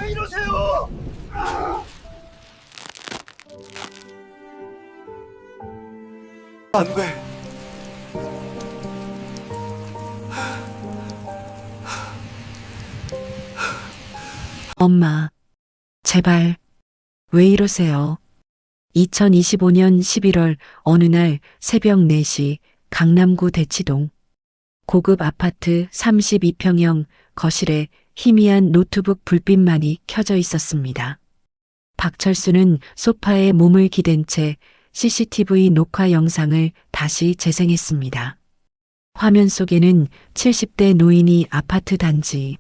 왜 이러세요? 안 돼. 엄마, 제발, 왜 이러세요? 2025년 11월 어느 날 새벽 4시 강남구 대치동 고급 아파트 32평형 거실에 희미한 노트북 불빛만이 켜져 있었습니다. 박철수는 소파에 몸을 기댄 채 CCTV 녹화 영상을 다시 재생했습니다. 화면 속에는 70대 노인이 아파트 단지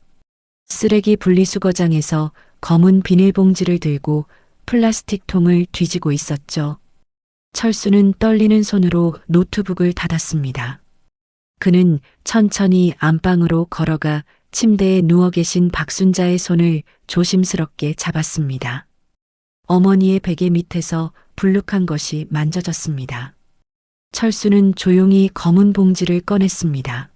쓰레기 분리수거장에서 검은 비닐봉지를 들고 플라스틱 통을 뒤지고 있었죠. 철수는 떨리는 손으로 노트북을 닫았습니다. 그는 천천히 안방으로 걸어가 침대에 누워 계신 박순자의 손을 조심스럽게 잡았습니다. 어머니의 베개 밑에서 불룩한 것이 만져졌습니다. 철수는 조용히 검은 봉지를 꺼냈습니다.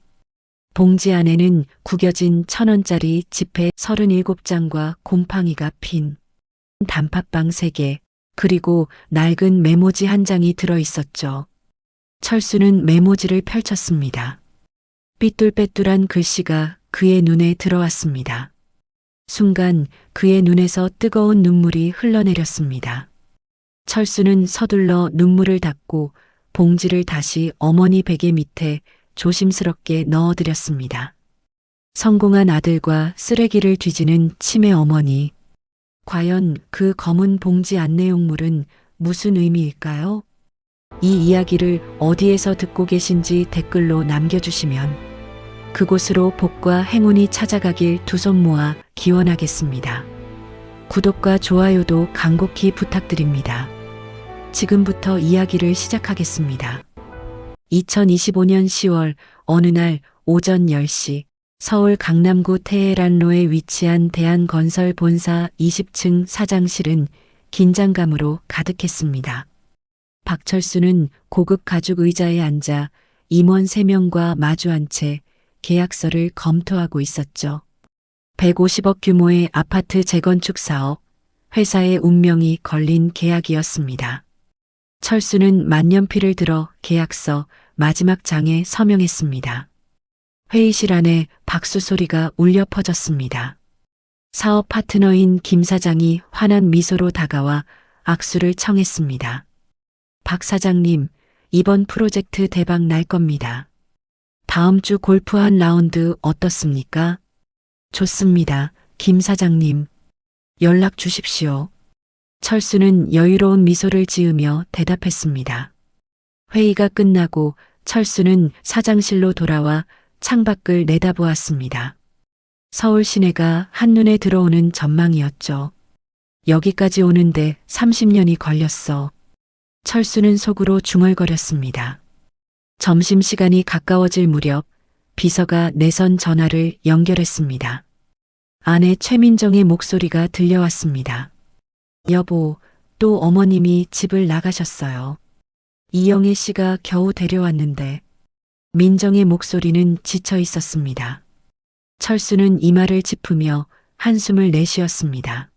봉지 안에는 구겨진 1,000원짜리 지폐 37장과 곰팡이가 핀 단팥빵 3개, 그리고 낡은 메모지 한 장이 들어 있었죠. 철수는 메모지를 펼쳤습니다. 삐뚤빼뚤한 글씨가 그의 눈에 들어왔습니다. 순간 그의 눈에서 뜨거운 눈물이 흘러내렸습니다. 철수는 서둘러 눈물을 닦고 봉지를 다시 어머니 베개 밑에 조심스럽게 넣어드렸습니다. 성공한 아들과 쓰레기를 뒤지는 치매 어머니. 과연 그 검은 봉지 안내용물은 무슨 의미일까요? 이 이야기를 어디에서 듣고 계신지 댓글로 남겨주시면 그곳으로 복과 행운이 찾아가길 두 손 모아 기원하겠습니다. 구독과 좋아요도 간곡히 부탁드립니다. 지금부터 이야기를 시작하겠습니다. 2025년 10월 어느 날 오전 10시 서울 강남구 테헤란로에 위치한 대한건설 본사 20층 사장실은 긴장감으로 가득했습니다. 박철수는 고급 가죽 의자에 앉아 임원 3명과 마주한 채 계약서를 검토하고 있었죠. 150억 규모의 아파트 재건축 사업, 회사의 운명이 걸린 계약이었습니다. 철수는 만년필을 들어 계약서 마지막 장에 서명했습니다. 회의실 안에 박수 소리가 울려 퍼졌습니다. 사업 파트너인 김 사장이 환한 미소로 다가와 악수를 청했습니다. 박 사장님, 이번 프로젝트 대박 날 겁니다. 다음 주 골프 한 라운드 어떻습니까? 좋습니다, 김 사장님. 연락 주십시오. 철수는 여유로운 미소를 지으며 대답했습니다. 회의가 끝나고 철수는 사장실로 돌아와 창밖을 내다보았습니다. 서울 시내가 한눈에 들어오는 전망이었죠. 여기까지 오는데 30년이 걸렸어. 철수는 속으로 중얼거렸습니다. 점심시간이 가까워질 무렵 비서가 내선 전화를 연결했습니다. 아내 최민정의 목소리가 들려왔습니다. 여보, 또 어머님이 집을 나가셨어요. 이영애 씨가 겨우 데려왔는데. 민정의 목소리는 지쳐 있었습니다. 철수는 이마를 짚으며 한숨을 내쉬었습니다.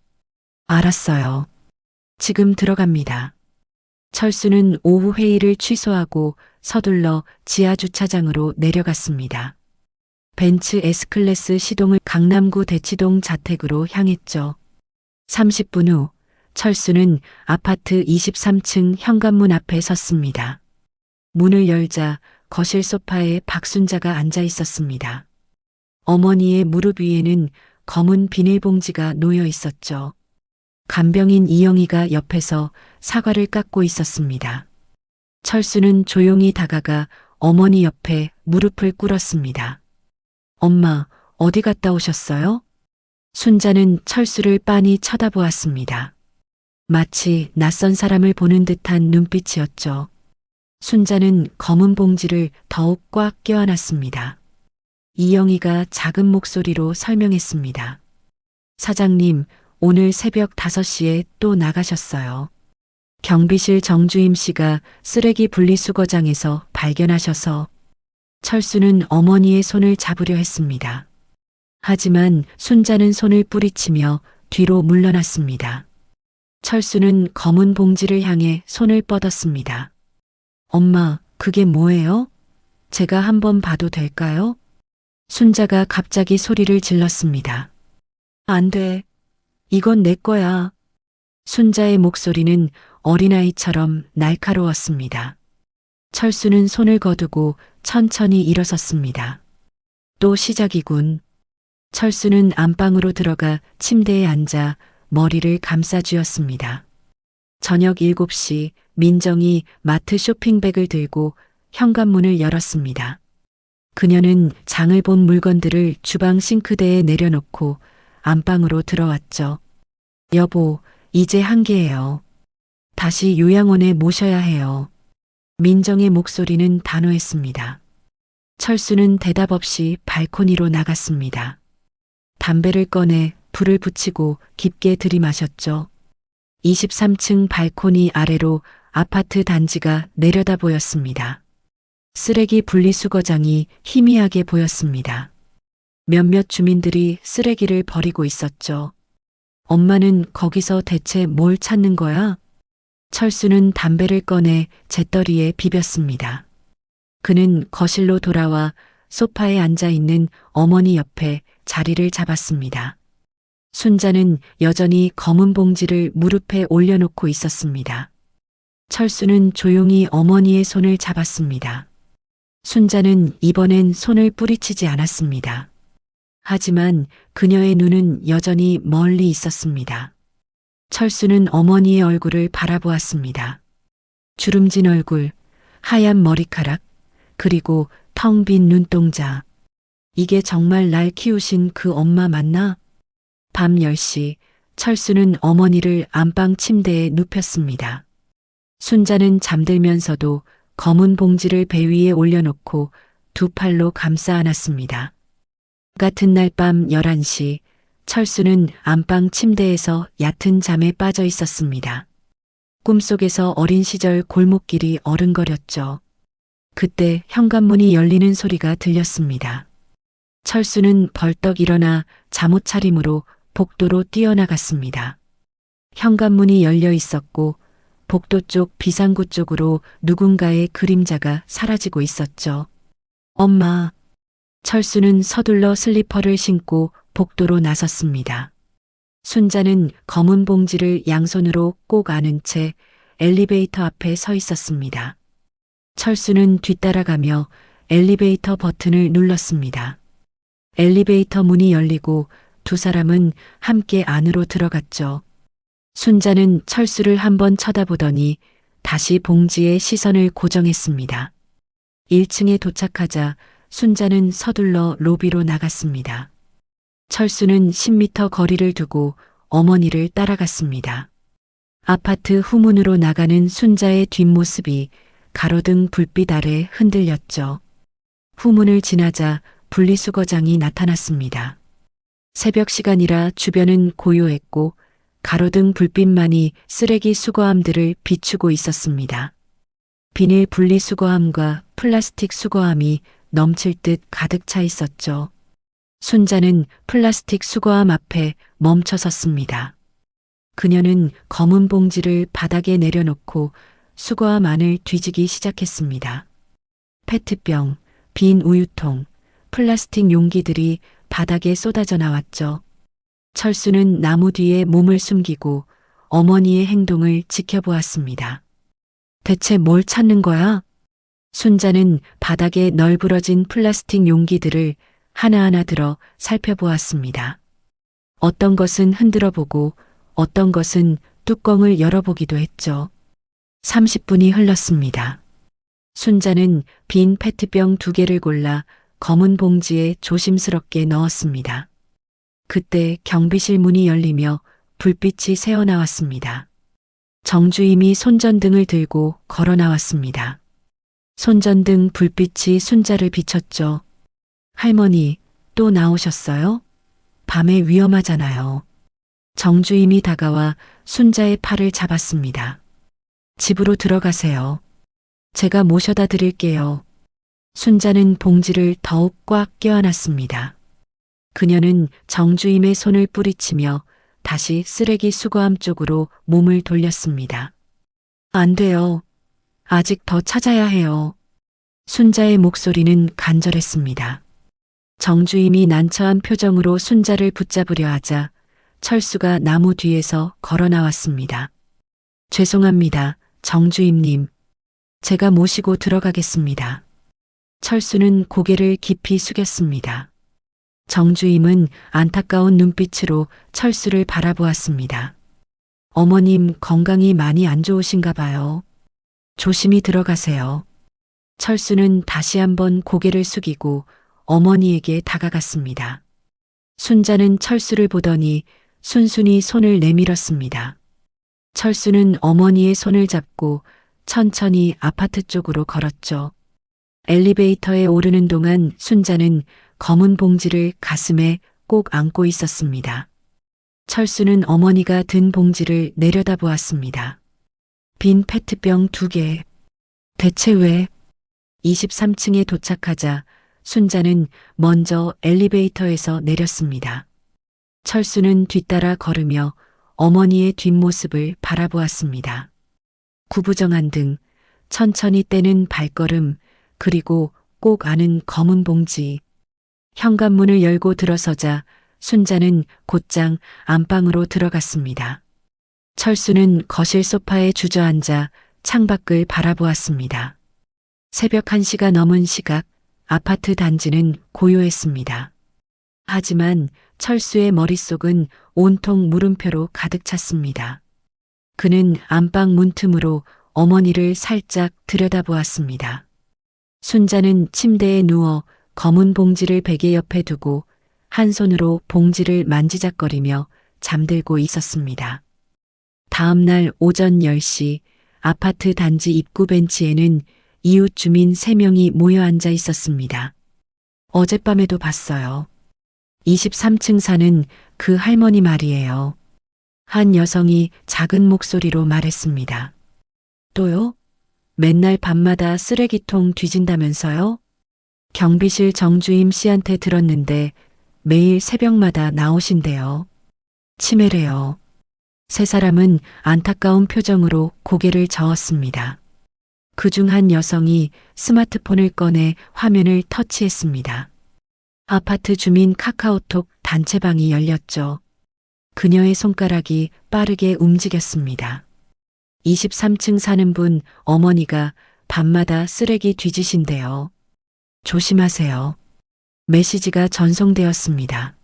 알았어요. 지금 들어갑니다. 철수는 오후 회의를 취소하고 서둘러 지하 주차장으로 내려갔습니다. 벤츠 S클래스 시동을 강남구 대치동 자택으로 향했죠. 30분 후 철수는 아파트 23층 현관문 앞에 섰습니다. 문을 열자 거실 소파에 박순자가 앉아 있었습니다. 어머니의 무릎 위에는 검은 비닐봉지가 놓여 있었죠. 간병인 이영희가 옆에서 사과를 깎고 있었습니다. 철수는 조용히 다가가 어머니 옆에 무릎을 꿇었습니다. 엄마, 어디 갔다 오셨어요? 순자는 철수를 빤히 쳐다보았습니다. 마치 낯선 사람을 보는 듯한 눈빛이었죠. 순자는 검은 봉지를 더욱 꽉 껴안았습니다. 이영희가 작은 목소리로 설명했습니다. 사장님, 오늘 새벽 5시에 또 나가셨어요. 경비실 정주임 씨가 쓰레기 분리수거장에서 발견하셔서. 철수는 어머니의 손을 잡으려 했습니다. 하지만 순자는 손을 뿌리치며 뒤로 물러났습니다. 철수는 검은 봉지를 향해 손을 뻗었습니다. 엄마, 그게 뭐예요? 제가 한번 봐도 될까요? 순자가 갑자기 소리를 질렀습니다. 안 돼. 이건 내 거야. 순자의 목소리는 어린아이처럼 날카로웠습니다. 철수는 손을 거두고 천천히 일어섰습니다. 또 시작이군. 철수는 안방으로 들어가 침대에 앉아 머리를 감싸쥐었습니다. 저녁 7시 민정이 마트 쇼핑백을 들고 현관문을 열었습니다. 그녀는 장을 본 물건들을 주방 싱크대에 내려놓고 안방으로 들어왔죠. 여보, 이제 한계예요. 다시 요양원에 모셔야 해요. 민정의 목소리는 단호했습니다. 철수는 대답 없이 발코니로 나갔습니다. 담배를 꺼내 불을 붙이고 깊게 들이마셨죠. 23층 발코니 아래로 아파트 단지가 내려다 보였습니다. 쓰레기 분리수거장이 희미하게 보였습니다. 몇몇 주민들이 쓰레기를 버리고 있었죠. 엄마는 거기서 대체 뭘 찾는 거야? 철수는 담배를 꺼내 재떨이에 비볐습니다. 그는 거실로 돌아와 소파에 앉아 있는 어머니 옆에 자리를 잡았습니다. 순자는 여전히 검은 봉지를 무릎에 올려놓고 있었습니다. 철수는 조용히 어머니의 손을 잡았습니다. 순자는 이번엔 손을 뿌리치지 않았습니다. 하지만 그녀의 눈은 여전히 멀리 있었습니다. 철수는 어머니의 얼굴을 바라보았습니다. 주름진 얼굴, 하얀 머리카락, 그리고 텅 빈 눈동자. 이게 정말 날 키우신 그 엄마 맞나? 밤 10시 철수는 어머니를 안방 침대에 눕혔습니다. 순자는 잠들면서도 검은 봉지를 배 위에 올려놓고 두 팔로 감싸 안았습니다. 같은 날 밤 11시 철수는 안방 침대에서 얕은 잠에 빠져 있었습니다. 꿈속에서 어린 시절 골목길이 어른거렸죠. 그때 현관문이 열리는 소리가 들렸습니다. 철수는 벌떡 일어나 잠옷 차림으로 복도로 뛰어나갔습니다. 현관문이 열려 있었고 복도 쪽 비상구 쪽으로 누군가의 그림자가 사라지고 있었죠. 엄마. 철수는 서둘러 슬리퍼를 신고 복도로 나섰습니다. 순자는 검은 봉지를 양손으로 꼭 안은 채 엘리베이터 앞에 서 있었습니다. 철수는 뒤따라가며 엘리베이터 버튼을 눌렀습니다. 엘리베이터 문이 열리고 두 사람은 함께 안으로 들어갔죠. 순자는 철수를 한번 쳐다보더니 다시 봉지에 시선을 고정했습니다. 1층에 도착하자 순자는 서둘러 로비로 나갔습니다. 철수는 10m 거리를 두고 어머니를 따라갔습니다. 아파트 후문으로 나가는 순자의 뒷모습이 가로등 불빛 아래 흔들렸죠. 후문을 지나자 분리수거장이 나타났습니다. 새벽 시간이라 주변은 고요했고 가로등 불빛만이 쓰레기 수거함들을 비추고 있었습니다. 비닐 분리수거함과 플라스틱 수거함이 넘칠 듯 가득 차 있었죠. 순자는 플라스틱 수거함 앞에 멈춰 섰습니다. 그녀는 검은 봉지를 바닥에 내려놓고 수거함 안을 뒤지기 시작했습니다. 페트병, 빈 우유통, 플라스틱 용기들이 바닥에 쏟아져 나왔죠. 철수는 나무 뒤에 몸을 숨기고 어머니의 행동을 지켜보았습니다. 대체 뭘 찾는 거야? 순자는 바닥에 널브러진 플라스틱 용기들을 하나하나 들어 살펴보았습니다. 어떤 것은 흔들어 보고 어떤 것은 뚜껑을 열어보기도 했죠. 30분이 흘렀습니다. 순자는 빈 페트병 2개를 골라 검은 봉지에 조심스럽게 넣었습니다. 그때 경비실 문이 열리며 불빛이 새어나왔습니다. 정주임이 손전등을 들고 걸어 나왔습니다. 손전등 불빛이 순자를 비췄죠. 할머니, 또 나오셨어요? 밤에 위험하잖아요. 정주임이 다가와 순자의 팔을 잡았습니다. 집으로 들어가세요. 제가 모셔다 드릴게요. 순자는 봉지를 더욱 꽉 껴안았습니다. 그녀는 정주임의 손을 뿌리치며 다시 쓰레기 수거함 쪽으로 몸을 돌렸습니다. 안 돼요. 아직 더 찾아야 해요. 순자의 목소리는 간절했습니다. 정주임이 난처한 표정으로 순자를 붙잡으려 하자 철수가 나무 뒤에서 걸어 나왔습니다. 죄송합니다, 정주임님. 제가 모시고 들어가겠습니다. 철수는 고개를 깊이 숙였습니다. 정주임은 안타까운 눈빛으로 철수를 바라보았습니다. 어머님 건강이 많이 안 좋으신가 봐요. 조심히 들어가세요. 철수는 다시 한번 고개를 숙이고 어머니에게 다가갔습니다. 순자는 철수를 보더니 순순히 손을 내밀었습니다. 철수는 어머니의 손을 잡고 천천히 아파트 쪽으로 걸었죠. 엘리베이터에 오르는 동안 순자는 검은 봉지를 가슴에 꼭 안고 있었습니다. 철수는 어머니가 든 봉지를 내려다보았습니다. 빈 페트병 2개. 대체 왜? 23층에 도착하자 순자는 먼저 엘리베이터에서 내렸습니다. 철수는 뒤따라 걸으며 어머니의 뒷모습을 바라보았습니다. 구부정한 등, 천천히 떼는 발걸음, 그리고 꼭 아는 검은 봉지. 현관문을 열고 들어서자 순자는 곧장 안방으로 들어갔습니다. 철수는 거실 소파에 주저앉아 창밖을 바라보았습니다. 새벽 1시가 넘은 시각, 아파트 단지는 고요했습니다. 하지만 철수의 머릿속은 온통 물음표로 가득 찼습니다. 그는 안방 문틈으로 어머니를 살짝 들여다보았습니다. 순자는 침대에 누워 검은 봉지를 베개 옆에 두고 한 손으로 봉지를 만지작거리며 잠들고 있었습니다. 다음 날 오전 10시 아파트 단지 입구 벤치에는 이웃 주민 3명이 모여 앉아 있었습니다. 어젯밤에도 봤어요. 23층 사는 그 할머니 말이에요. 한 여성이 작은 목소리로 말했습니다. 또요? 맨날 밤마다 쓰레기통 뒤진다면서요? 경비실 정주임 씨한테 들었는데 매일 새벽마다 나오신대요. 치매래요. 세 사람은 안타까운 표정으로 고개를 저었습니다. 그중 한 여성이 스마트폰을 꺼내 화면을 터치했습니다. 아파트 주민 카카오톡 단체방이 열렸죠. 그녀의 손가락이 빠르게 움직였습니다. 23층 사는 분 어머니가 밤마다 쓰레기 뒤지신대요. 조심하세요. 메시지가 전송되었습니다.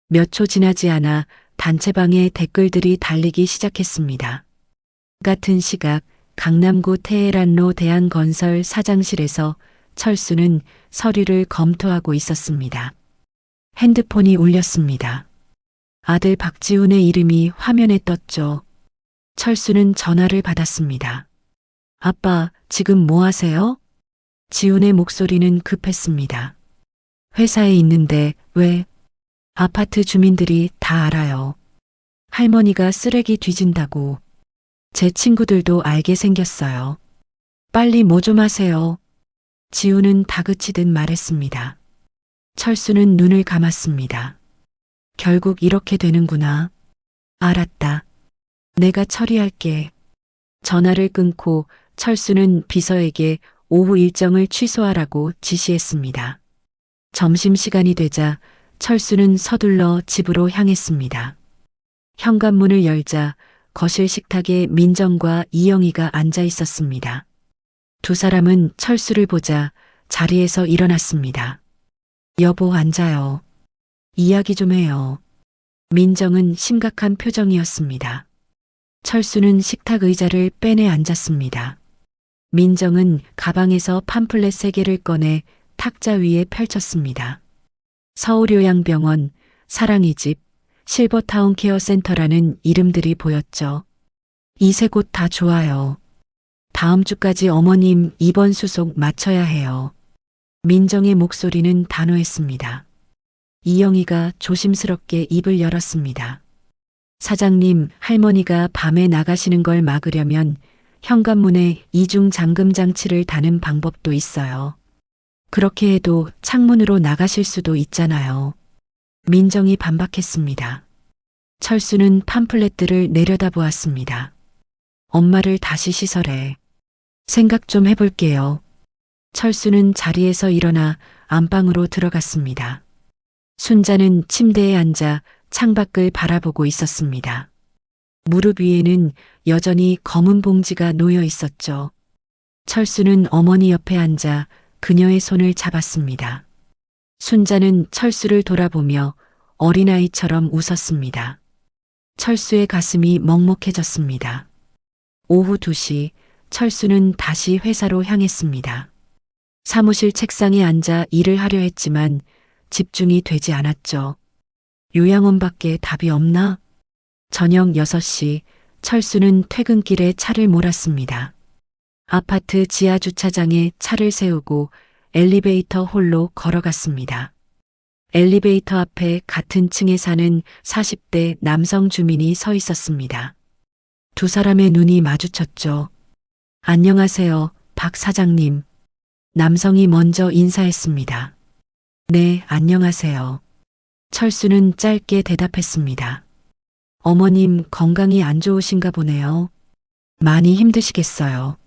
몇 초 지나지 않아 단체방에 댓글들이 달리기 시작했습니다. 같은 시각 강남구 테헤란로 대한건설 사장실에서 철수는 서류를 검토하고 있었습니다. 핸드폰이 울렸습니다. 아들 박지훈의 이름이 화면에 떴죠. 철수는 전화를 받았습니다. 아빠, 지금 뭐 하세요? 지훈의 목소리는 급했습니다. 회사에 있는데 왜? 아파트 주민들이 다 알아요. 할머니가 쓰레기 뒤진다고. 제 친구들도 알게 생겼어요. 빨리 뭐 좀 하세요. 지훈은 다그치듯 말했습니다. 철수는 눈을 감았습니다. 결국 이렇게 되는구나. 알았다. 내가 처리할게. 전화를 끊고 철수는 비서에게 오후 일정을 취소하라고 지시했습니다. 점심시간이 되자 철수는 서둘러 집으로 향했습니다. 현관문을 열자 거실 식탁에 민정과 이영희가 앉아 있었습니다. 두 사람은 철수를 보자 자리에서 일어났습니다. 여보, 앉아요. 이야기 좀 해요. 민정은 심각한 표정이었습니다. 철수는 식탁 의자를 빼내 앉았습니다. 민정은 가방에서 팜플렛 3개를 꺼내 탁자 위에 펼쳤습니다. 서울요양병원, 사랑의 집, 실버타운 케어센터라는 이름들이 보였죠. 이 3곳 다 좋아요. 다음 주까지 어머님 입원 수속 마쳐야 해요. 민정의 목소리는 단호했습니다. 이영희가 조심스럽게 입을 열었습니다. 사장님, 할머니가 밤에 나가시는 걸 막으려면 현관문에 이중 잠금 장치를 다는 방법도 있어요. 그렇게 해도 창문으로 나가실 수도 있잖아요. 민정이 반박했습니다. 철수는 팜플렛들을 내려다보았습니다. 엄마를 다시 시설해. 생각 좀 해볼게요. 철수는 자리에서 일어나 안방으로 들어갔습니다. 순자는 침대에 앉아 창밖을 바라보고 있었습니다. 무릎 위에는 여전히 검은 봉지가 놓여 있었죠. 철수는 어머니 옆에 앉아 그녀의 손을 잡았습니다. 순자는 철수를 돌아보며 어린아이처럼 웃었습니다. 철수의 가슴이 먹먹해졌습니다. 오후 2시 철수는 다시 회사로 향했습니다. 사무실 책상에 앉아 일을 하려 했지만 집중이 되지 않았죠. 요양원밖에 답이 없나? 저녁 6시 철수는 퇴근길에 차를 몰았습니다. 아파트 지하 주차장에 차를 세우고 엘리베이터 홀로 걸어갔습니다. 엘리베이터 앞에 같은 층에 사는 40대 남성 주민이 서 있었습니다. 두 사람의 눈이 마주쳤죠. 안녕하세요, 박 사장님. 남성이 먼저 인사했습니다. 네, 안녕하세요. 철수는 짧게 대답했습니다. 어머님 건강이 안 좋으신가 보네요. 많이 힘드시겠어요.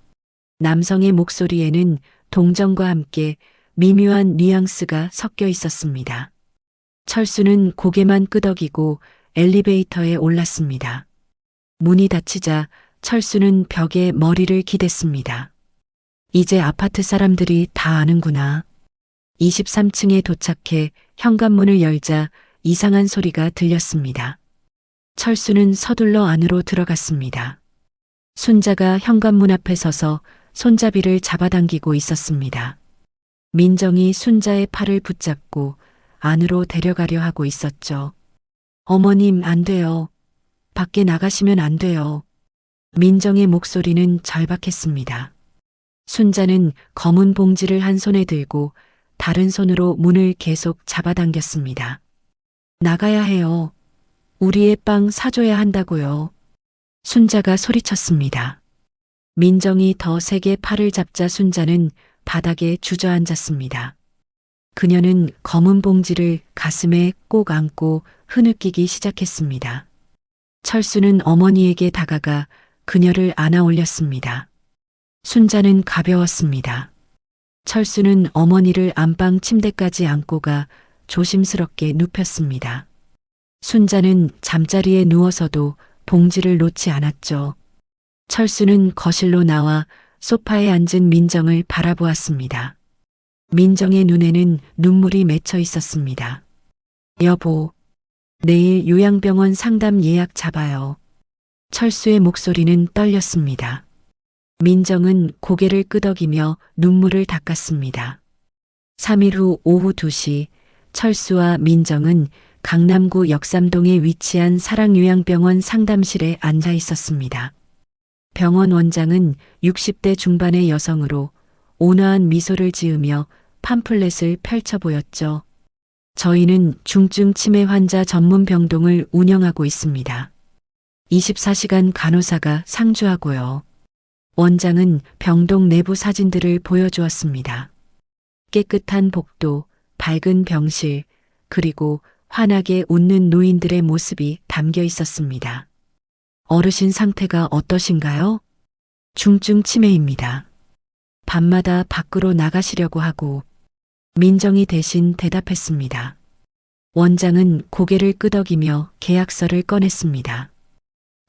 남성의 목소리에는 동정과 함께 미묘한 뉘앙스가 섞여 있었습니다. 철수는 고개만 끄덕이고 엘리베이터에 올랐습니다. 문이 닫히자 철수는 벽에 머리를 기댔습니다. 이제 아파트 사람들이 다 아는구나. 23층에 도착해 현관문을 열자 이상한 소리가 들렸습니다. 철수는 서둘러 안으로 들어갔습니다. 순자가 현관문 앞에 서서 손잡이를 잡아당기고 있었습니다. 민정이 순자의 팔을 붙잡고 안으로 데려가려 하고 있었죠. 어머님, 안 돼요. 밖에 나가시면 안 돼요. 민정의 목소리는 절박했습니다. 순자는 검은 봉지를 한 손에 들고 다른 손으로 문을 계속 잡아당겼습니다. 나가야 해요. 우리의 빵 사줘야 한다고요. 순자가 소리쳤습니다. 민정이 더 세게 팔을 잡자 순자는 바닥에 주저앉았습니다. 그녀는 검은 봉지를 가슴에 꼭 안고 흐느끼기 시작했습니다. 철수는 어머니에게 다가가 그녀를 안아 올렸습니다. 순자는 가벼웠습니다. 철수는 어머니를 안방 침대까지 안고 가 조심스럽게 눕혔습니다. 순자는 잠자리에 누워서도 봉지를 놓지 않았죠. 철수는 거실로 나와 소파에 앉은 민정을 바라보았습니다. 민정의 눈에는 눈물이 맺혀 있었습니다. 여보, 내일 요양병원 상담 예약 잡아요. 철수의 목소리는 떨렸습니다. 민정은 고개를 끄덕이며 눈물을 닦았습니다. 3일 후 오후 2시 철수와 민정은 강남구 역삼동에 위치한 사랑요양병원 상담실에 앉아 있었습니다. 병원 원장은 60대 중반의 여성으로 온화한 미소를 지으며 팜플렛을 펼쳐 보였죠. 저희는 중증 치매 환자 전문 병동을 운영하고 있습니다. 24시간 간호사가 상주하고요. 원장은 병동 내부 사진들을 보여주었습니다. 깨끗한 복도, 밝은 병실, 그리고 환하게 웃는 노인들의 모습이 담겨 있었습니다. 어르신 상태가 어떠신가요? 중증 치매입니다. 밤마다 밖으로 나가시려고 하고 민정이 대신 대답했습니다. 원장은 고개를 끄덕이며 계약서를 꺼냈습니다.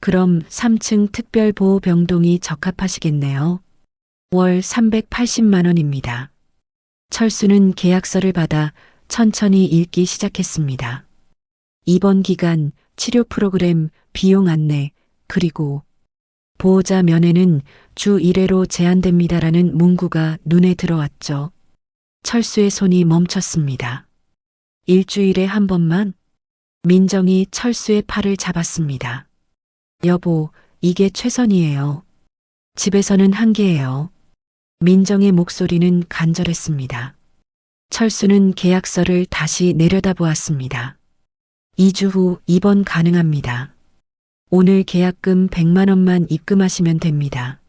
그럼 3층 특별보호병동이 적합하시겠네요. 월 380만 원입니다. 철수는 계약서를 받아 천천히 읽기 시작했습니다. 입원 기간, 치료 프로그램, 비용 안내, 그리고 보호자 면회는 주 1회로 제한됩니다라는 문구가 눈에 들어왔죠. 철수의 손이 멈췄습니다. 일주일에 한 번만? 민정이 철수의 팔을 잡았습니다. 여보, 이게 최선이에요. 집에서는 한계예요. 민정의 목소리는 간절했습니다. 철수는 계약서를 다시 내려다보았습니다. 2주 후 입원 가능합니다. 오늘 계약금 100만 원만 입금하시면 됩니다.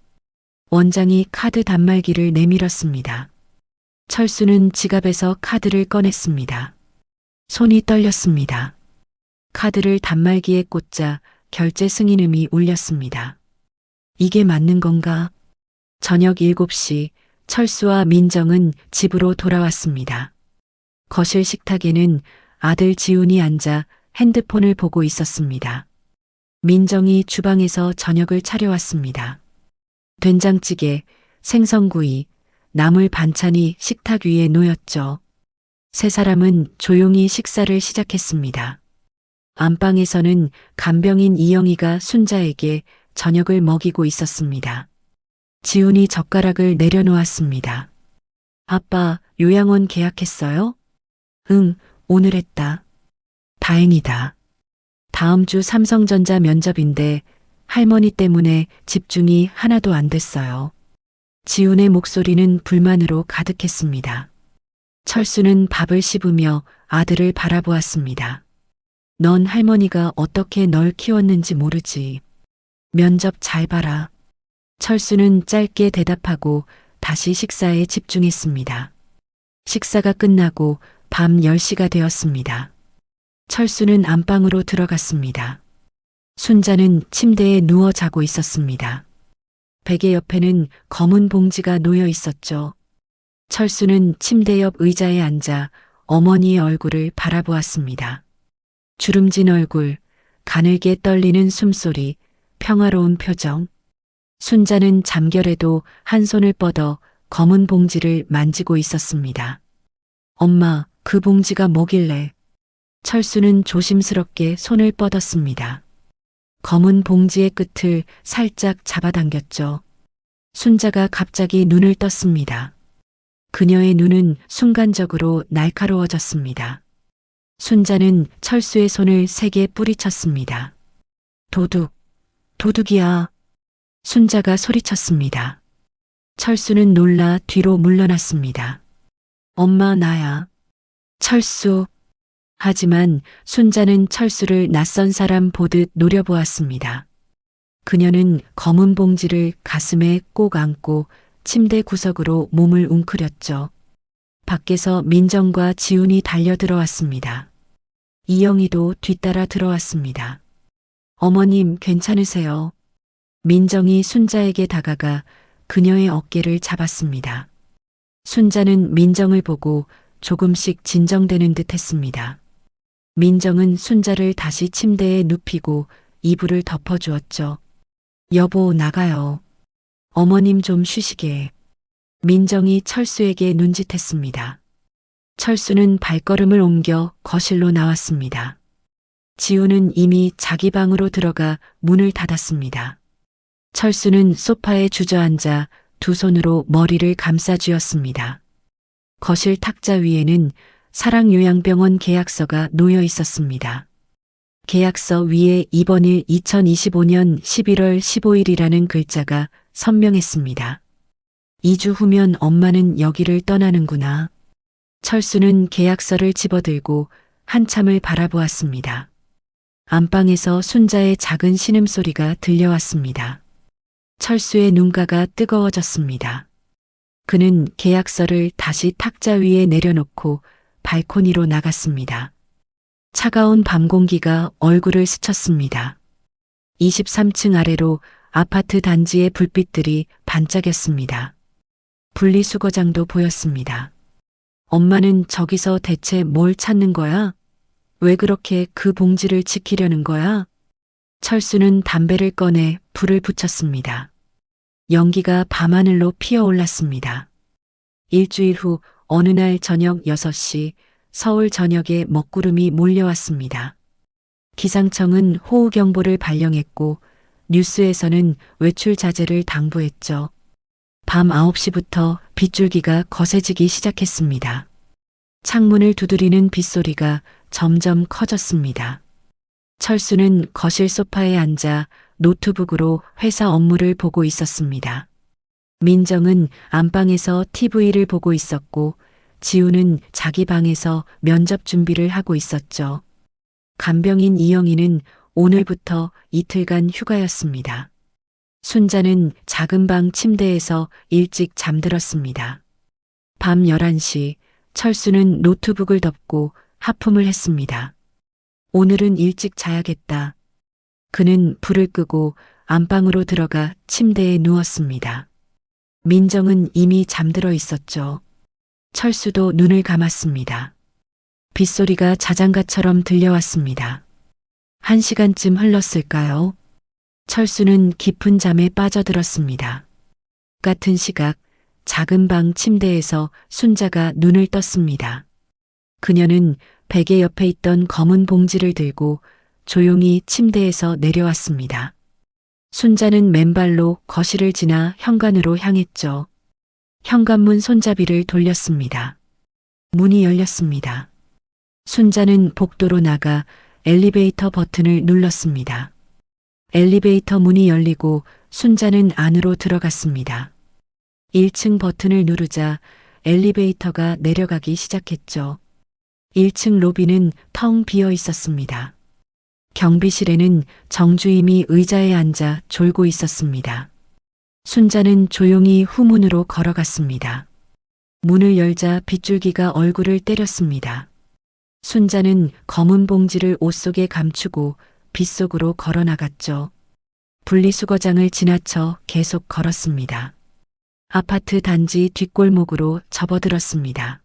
원장이 카드 단말기를 내밀었습니다. 철수는 지갑에서 카드를 꺼냈습니다. 손이 떨렸습니다. 카드를 단말기에 꽂자 결제 승인음이 울렸습니다. 이게 맞는 건가? 저녁 7시 철수와 민정은 집으로 돌아왔습니다. 거실 식탁에는 아들 지훈이 앉아 핸드폰을 보고 있었습니다. 민정이 주방에서 저녁을 차려왔습니다. 된장찌개, 생선구이, 나물 반찬이 식탁 위에 놓였죠. 세 사람은 조용히 식사를 시작했습니다. 안방에서는 간병인 이영희가 순자에게 저녁을 먹이고 있었습니다. 지훈이 젓가락을 내려놓았습니다. 아빠, 요양원 계약했어요? 응, 오늘 했다. 다행이다. 다음 주 삼성전자 면접인데 할머니 때문에 집중이 하나도 안 됐어요. 지훈의 목소리는 불만으로 가득했습니다. 철수는 밥을 씹으며 아들을 바라보았습니다. 넌 할머니가 어떻게 널 키웠는지 모르지. 면접 잘 봐라. 철수는 짧게 대답하고 다시 식사에 집중했습니다. 식사가 끝나고 밤 10시가 되었습니다. 철수는 안방으로 들어갔습니다. 순자는 침대에 누워 자고 있었습니다. 베개 옆에는 검은 봉지가 놓여 있었죠. 철수는 침대 옆 의자에 앉아 어머니의 얼굴을 바라보았습니다. 주름진 얼굴, 가늘게 떨리는 숨소리, 평화로운 표정. 순자는 잠결에도 한 손을 뻗어 검은 봉지를 만지고 있었습니다. 엄마, 그 봉지가 뭐길래? 철수는 조심스럽게 손을 뻗었습니다. 검은 봉지의 끝을 살짝 잡아당겼죠. 순자가 갑자기 눈을 떴습니다. 그녀의 눈은 순간적으로 날카로워졌습니다. 순자는 철수의 손을 세게 뿌리쳤습니다. 도둑, 도둑이야. 순자가 소리쳤습니다. 철수는 놀라 뒤로 물러났습니다. 엄마, 나야. 철수. 하지만 순자는 철수를 낯선 사람 보듯 노려보았습니다. 그녀는 검은 봉지를 가슴에 꼭 안고 침대 구석으로 몸을 웅크렸죠. 밖에서 민정과 지훈이 달려들어왔습니다. 이영희도 뒤따라 들어왔습니다. 어머님, 괜찮으세요? 민정이 순자에게 다가가 그녀의 어깨를 잡았습니다. 순자는 민정을 보고 조금씩 진정되는 듯 했습니다. 민정은 순자를 다시 침대에 눕히고 이불을 덮어주었죠. 여보, 나가요. 어머님 좀 쉬시게. 민정이 철수에게 눈짓했습니다. 철수는 발걸음을 옮겨 거실로 나왔습니다. 지훈은 이미 자기 방으로 들어가 문을 닫았습니다. 철수는 소파에 주저앉아 두 손으로 머리를 감싸쥐었습니다. 거실 탁자 위에는 사랑요양병원 계약서가 놓여 있었습니다. 계약서 위에 입원일 2025년 11월 15일이라는 글자가 선명했습니다. 2주 후면 엄마는 여기를 떠나는구나. 철수는 계약서를 집어들고 한참을 바라보았습니다. 안방에서 순자의 작은 신음소리가 들려왔습니다. 철수의 눈가가 뜨거워졌습니다. 그는 계약서를 다시 탁자 위에 내려놓고 발코니로 나갔습니다. 차가운 밤 공기가 얼굴을 스쳤습니다. 23층 아래로 아파트 단지의 불빛들이 반짝였습니다. 분리수거장도 보였습니다. 엄마는 저기서 대체 뭘 찾는 거야? 왜 그렇게 그 봉지를 지키려는 거야? 철수는 담배를 꺼내 불을 붙였습니다. 연기가 밤하늘로 피어올랐습니다. 일주일 후 어느 날 저녁 6시 서울 전역에 먹구름이 몰려왔습니다. 기상청은 호우경보를 발령했고 뉴스에서는 외출 자제를 당부했죠. 밤 9시부터 빗줄기가 거세지기 시작했습니다. 창문을 두드리는 빗소리가 점점 커졌습니다. 철수는 거실 소파에 앉아 노트북으로 회사 업무를 보고 있었습니다. 민정은 안방에서 TV를 보고 있었고 지훈은 자기 방에서 면접 준비를 하고 있었죠. 간병인 이영희는 오늘부터 이틀간 휴가였습니다. 순자는 작은 방 침대에서 일찍 잠들었습니다. 밤 11시 철수는 노트북을 덮고 하품을 했습니다. 오늘은 일찍 자야겠다. 그는 불을 끄고 안방으로 들어가 침대에 누웠습니다. 민정은 이미 잠들어 있었죠. 철수도 눈을 감았습니다. 빗소리가 자장가처럼 들려왔습니다. 1시간쯤 흘렀을까요? 철수는 깊은 잠에 빠져들었습니다. 같은 시각 작은 방 침대에서 순자가 눈을 떴습니다. 그녀는 베개 옆에 있던 검은 봉지를 들고 조용히 침대에서 내려왔습니다. 순자는 맨발로 거실을 지나 현관으로 향했죠. 현관문 손잡이를 돌렸습니다. 문이 열렸습니다. 순자는 복도로 나가 엘리베이터 버튼을 눌렀습니다. 엘리베이터 문이 열리고 순자는 안으로 들어갔습니다. 1층 버튼을 누르자 엘리베이터가 내려가기 시작했죠. 1층 로비는 텅 비어 있었습니다. 경비실에는 정주임이 의자에 앉아 졸고 있었습니다. 순자는 조용히 후문으로 걸어갔습니다. 문을 열자 빗줄기가 얼굴을 때렸습니다. 순자는 검은 봉지를 옷 속에 감추고 빗속으로 걸어나갔죠. 분리수거장을 지나쳐 계속 걸었습니다. 아파트 단지 뒷골목으로 접어들었습니다.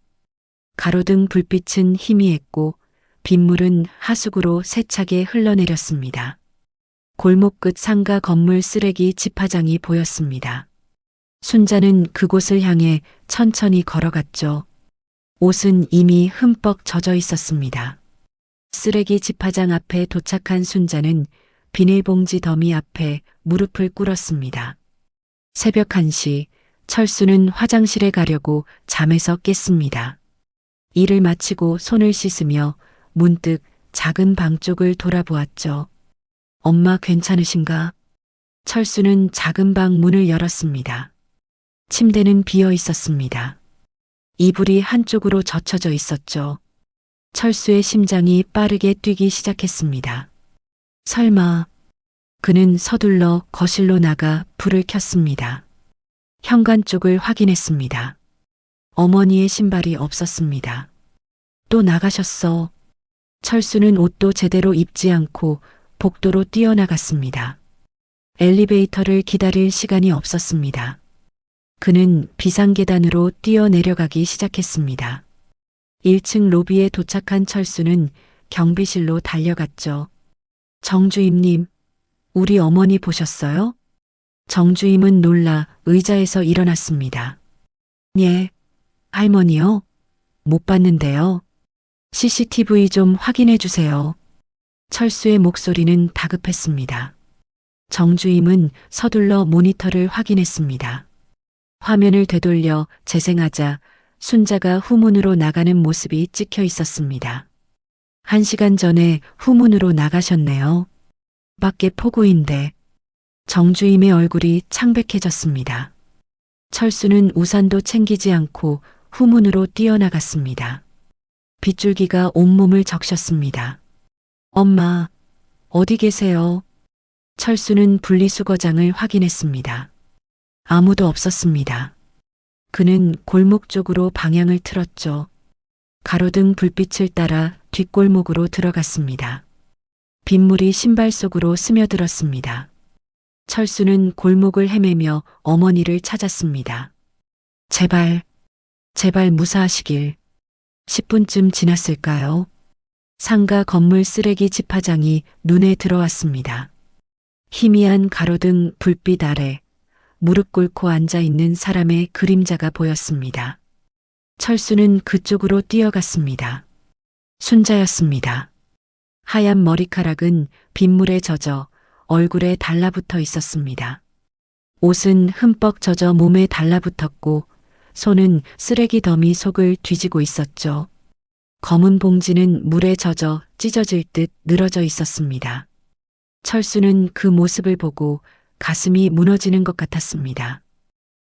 가로등 불빛은 희미했고 빗물은 하수구로 세차게 흘러내렸습니다. 골목 끝 상가 건물 쓰레기 집화장이 보였습니다. 순자는 그곳을 향해 천천히 걸어갔죠. 옷은 이미 흠뻑 젖어 있었습니다. 쓰레기 집화장 앞에 도착한 순자는 비닐봉지 더미 앞에 무릎을 꿇었습니다. 새벽 1시 철수는 화장실에 가려고 잠에서 깼습니다. 일을 마치고 손을 씻으며 문득 작은 방 쪽을 돌아보았죠. 엄마 괜찮으신가? 철수는 작은 방 문을 열었습니다. 침대는 비어 있었습니다. 이불이 한쪽으로 젖혀져 있었죠. 철수의 심장이 빠르게 뛰기 시작했습니다. 설마. 그는 서둘러 거실로 나가 불을 켰습니다. 현관 쪽을 확인했습니다. 어머니의 신발이 없었습니다. 또 나가셨어. 철수는 옷도 제대로 입지 않고 복도로 뛰어나갔습니다. 엘리베이터를 기다릴 시간이 없었습니다. 그는 비상계단으로 뛰어내려가기 시작했습니다. 1층 로비에 도착한 철수는 경비실로 달려갔죠. 정주임님, 우리 어머니 보셨어요? 정주임은 놀라 의자에서 일어났습니다. 예, 할머니요? 못 봤는데요. CCTV 좀 확인해 주세요. 철수의 목소리는 다급했습니다. 정주임은 서둘러 모니터를 확인했습니다. 화면을 되돌려 재생하자 순자가 후문으로 나가는 모습이 찍혀 있었습니다. 1시간 전에 후문으로 나가셨네요. 밖에 폭우인데. 정주임의 얼굴이 창백해졌습니다. 철수는 우산도 챙기지 않고 후문으로 뛰어나갔습니다. 빗줄기가 온몸을 적셨습니다. 엄마, 어디 계세요? 철수는 분리수거장을 확인했습니다. 아무도 없었습니다. 그는 골목 쪽으로 방향을 틀었죠. 가로등 불빛을 따라 뒷골목으로 들어갔습니다. 빗물이 신발 속으로 스며들었습니다. 철수는 골목을 헤매며 어머니를 찾았습니다. 제발 무사하시길. 10분쯤 지났을까요? 상가 건물 쓰레기 집화장이 눈에 들어왔습니다. 희미한 가로등 불빛 아래 무릎 꿇고 앉아 있는 사람의 그림자가 보였습니다. 철수는 그쪽으로 뛰어갔습니다. 순자였습니다. 하얀 머리카락은 빗물에 젖어 얼굴에 달라붙어 있었습니다. 옷은 흠뻑 젖어 몸에 달라붙었고 손은 쓰레기 더미 속을 뒤지고 있었죠. 검은 봉지는 물에 젖어 찢어질 듯 늘어져 있었습니다. 철수는 그 모습을 보고 가슴이 무너지는 것 같았습니다.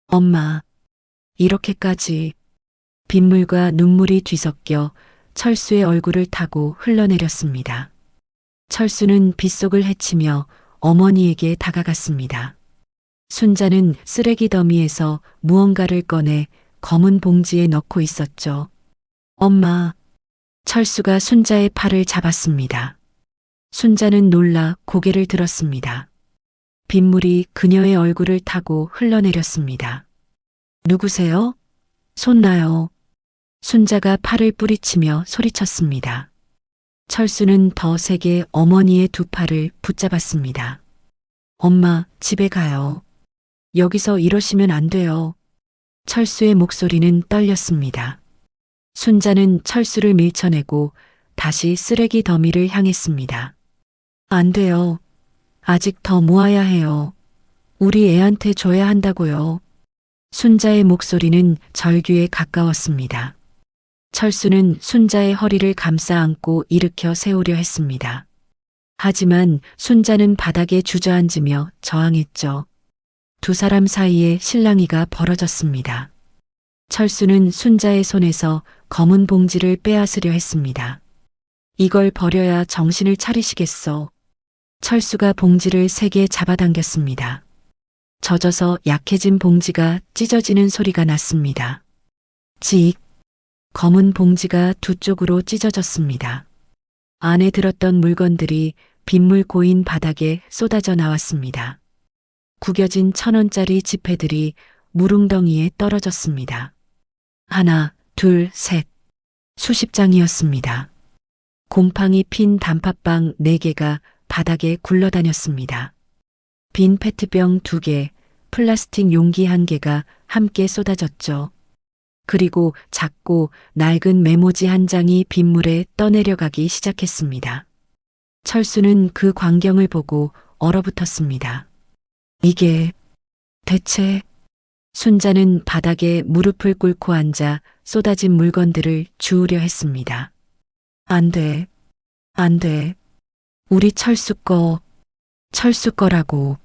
엄마, 이렇게까지. 빗물과 눈물이 뒤섞여 철수의 얼굴을 타고 흘러내렸습니다. 철수는 빗속을 헤치며 어머니에게 다가갔습니다. 순자는 쓰레기 더미에서 무언가를 꺼내 검은 봉지에 넣고 있었죠. 엄마. 철수가 순자의 팔을 잡았습니다. 순자는 놀라 고개를 들었습니다. 빗물이 그녀의 얼굴을 타고 흘러내렸습니다. 누구세요? 손 놔요. 순자가 팔을 뿌리치며 소리쳤습니다. 철수는 더 세게 어머니의 두 팔을 붙잡았습니다. 엄마, 집에 가요. 여기서 이러시면 안 돼요. 철수의 목소리는 떨렸습니다. 순자는 철수를 밀쳐내고 다시 쓰레기 더미를 향했습니다. 안 돼요. 아직 더 모아야 해요. 우리 애한테 줘야 한다고요. 순자의 목소리는 절규에 가까웠습니다. 철수는 순자의 허리를 감싸 안고 일으켜 세우려 했습니다. 하지만 순자는 바닥에 주저앉으며 저항했죠. 두 사람 사이에 실랑이가 벌어졌습니다. 철수는 순자의 손에서 검은 봉지를 빼앗으려 했습니다. 이걸 버려야 정신을 차리시겠어. 철수가 봉지를 세게 잡아당겼습니다. 젖어서 약해진 봉지가 찢어지는 소리가 났습니다. 직! 검은 봉지가 두 쪽으로 찢어졌습니다. 안에 들었던 물건들이 빗물 고인 바닥에 쏟아져 나왔습니다. 구겨진 1,000원짜리 지폐들이 무릉덩이에 떨어졌습니다. 하나, 둘, 셋. 수십 장이었습니다. 곰팡이 핀 단팥빵 4개가 바닥에 굴러다녔습니다. 빈 페트병 2개, 플라스틱 용기 1개가 함께 쏟아졌죠. 그리고 작고 낡은 메모지 1장이 빗물에 떠내려가기 시작했습니다. 철수는 그 광경을 보고 얼어붙었습니다. 이게 대체... 순자는 바닥에 무릎을 꿇고 앉아 쏟아진 물건들을 주우려 했습니다. 안 돼. 안 돼. 우리 철수 거라고.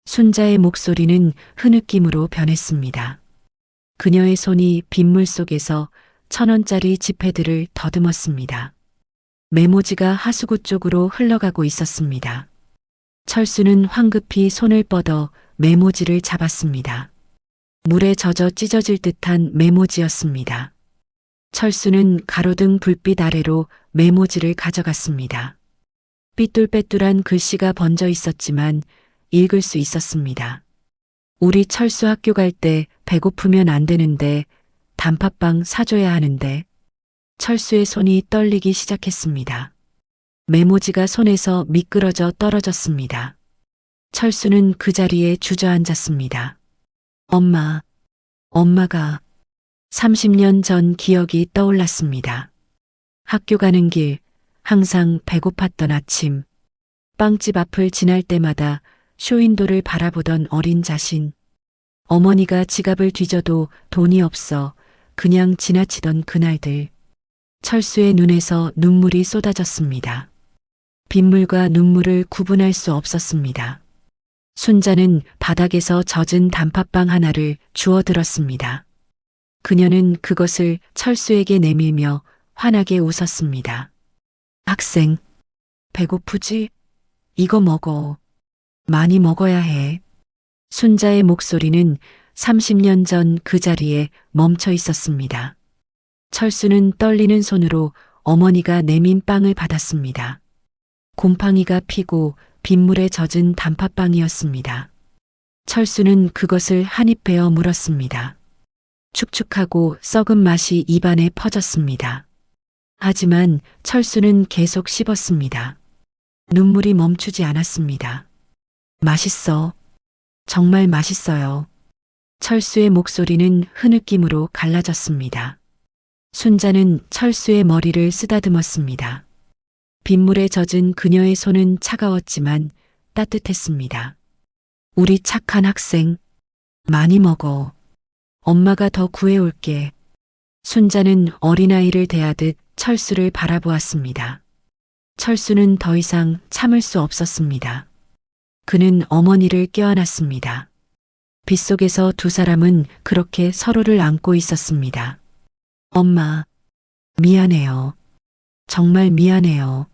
순자의 목소리는 흐느낌으로 변했습니다. 그녀의 손이 빗물 속에서 1,000원짜리 지폐들을 더듬었습니다. 메모지가 하수구 쪽으로 흘러가고 있었습니다. 철수는 황급히 손을 뻗어 메모지를 잡았습니다. 물에 젖어 찢어질 듯한 메모지였습니다. 철수는 가로등 불빛 아래로 메모지를 가져갔습니다. 삐뚤빼뚤한 글씨가 번져 있었지만 읽을 수 있었습니다. 우리 철수 학교 갈 때 배고프면 안 되는데 단팥빵 사줘야 하는데. 철수의 손이 떨리기 시작했습니다. 메모지가 손에서 미끄러져 떨어졌습니다. 철수는 그 자리에 주저앉았습니다. 엄마가 30년 전 기억이 떠올랐습니다. 학교 가는 길, 항상 배고팠던 아침, 빵집 앞을 지날 때마다 쇼윈도를 바라보던 어린 자신, 어머니가 지갑을 뒤져도 돈이 없어 그냥 지나치던 그날들. 철수의 눈에서 눈물이 쏟아졌습니다. 빗물과 눈물을 구분할 수 없었습니다. 순자는 바닥에서 젖은 단팥빵 하나를 주워들었습니다. 그녀는 그것을 철수에게 내밀며 환하게 웃었습니다. 학생, 배고프지? 이거 먹어. 많이 먹어야 해. 순자의 목소리는 30년 전 그 자리에 멈춰 있었습니다. 철수는 떨리는 손으로 어머니가 내민 빵을 받았습니다. 곰팡이가 피고 빗물에 젖은 단팥빵이었습니다. 철수는 그것을 한 입 베어 물었습니다. 축축하고 썩은 맛이 입안에 퍼졌습니다. 하지만 철수는 계속 씹었습니다. 눈물이 멈추지 않았습니다. 맛있어. 정말 맛있어요. 철수의 목소리는 흐느낌으로 갈라졌습니다. 순자는 철수의 머리를 쓰다듬었습니다. 빗물에 젖은 그녀의 손은 차가웠지만 따뜻했습니다. 우리 착한 학생, 많이 먹어. 엄마가 더 구해올게. 순자는 어린아이를 대하듯 철수를 바라보았습니다. 철수는 더 이상 참을 수 없었습니다. 그는 어머니를 껴안았습니다. 빗속에서 두 사람은 그렇게 서로를 안고 있었습니다. 엄마, 미안해요. 정말 미안해요.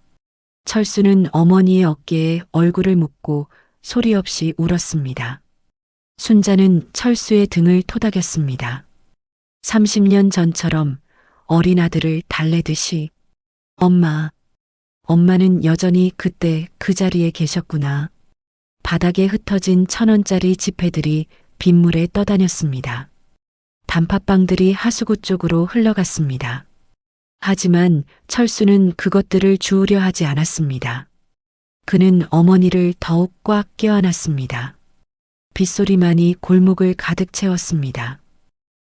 철수는 어머니의 어깨에 얼굴을 묻고 소리 없이 울었습니다. 순자는 철수의 등을 토닥였습니다. 30년 전처럼 어린 아들을 달래듯이. 엄마, 엄마는 여전히 그때 그 자리에 계셨구나. 바닥에 흩어진 1,000원짜리 지폐들이 빗물에 떠다녔습니다. 단팥빵들이 하수구 쪽으로 흘러갔습니다. 하지만 철수는 그것들을 주우려 하지 않았습니다. 그는 어머니를 더욱 꽉 껴안았습니다. 빗소리만이 골목을 가득 채웠습니다.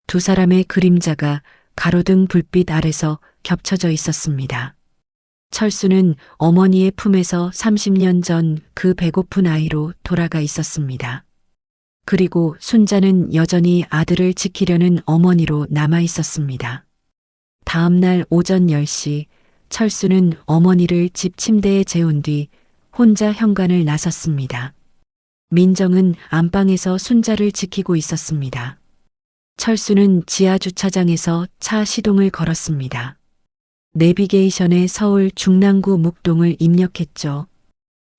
두 사람의 그림자가 가로등 불빛 아래서 겹쳐져 있었습니다. 철수는 어머니의 품에서 30년 전 그 배고픈 아이로 돌아가 있었습니다. 그리고 순자는 여전히 아들을 지키려는 어머니로 남아 있었습니다. 다음 날 오전 10시 철수는 어머니를 집 침대에 재운 뒤 혼자 현관을 나섰습니다. 민정은 안방에서 순자를 지키고 있었습니다. 철수는 지하 주차장에서 차 시동을 걸었습니다. 내비게이션에 서울 중랑구 묵동을 입력했죠.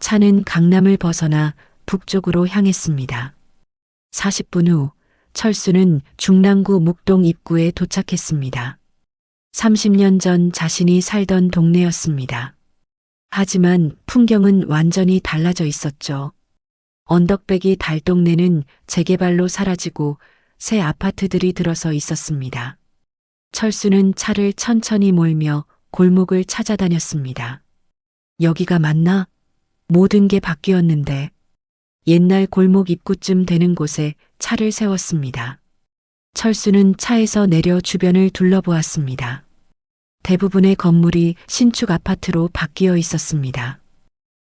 차는 강남을 벗어나 북쪽으로 향했습니다. 40분 후 철수는 중랑구 묵동 입구에 도착했습니다. 30년 전 자신이 살던 동네였습니다. 하지만 풍경은 완전히 달라져 있었죠. 언덕배기 달동네는 재개발로 사라지고 새 아파트들이 들어서 있었습니다. 철수는 차를 천천히 몰며 골목을 찾아다녔습니다. 여기가 맞나? 모든 게 바뀌었는데. 옛날 골목 입구쯤 되는 곳에 차를 세웠습니다. 철수는 차에서 내려 주변을 둘러보았습니다. 대부분의 건물이 신축 아파트로 바뀌어 있었습니다.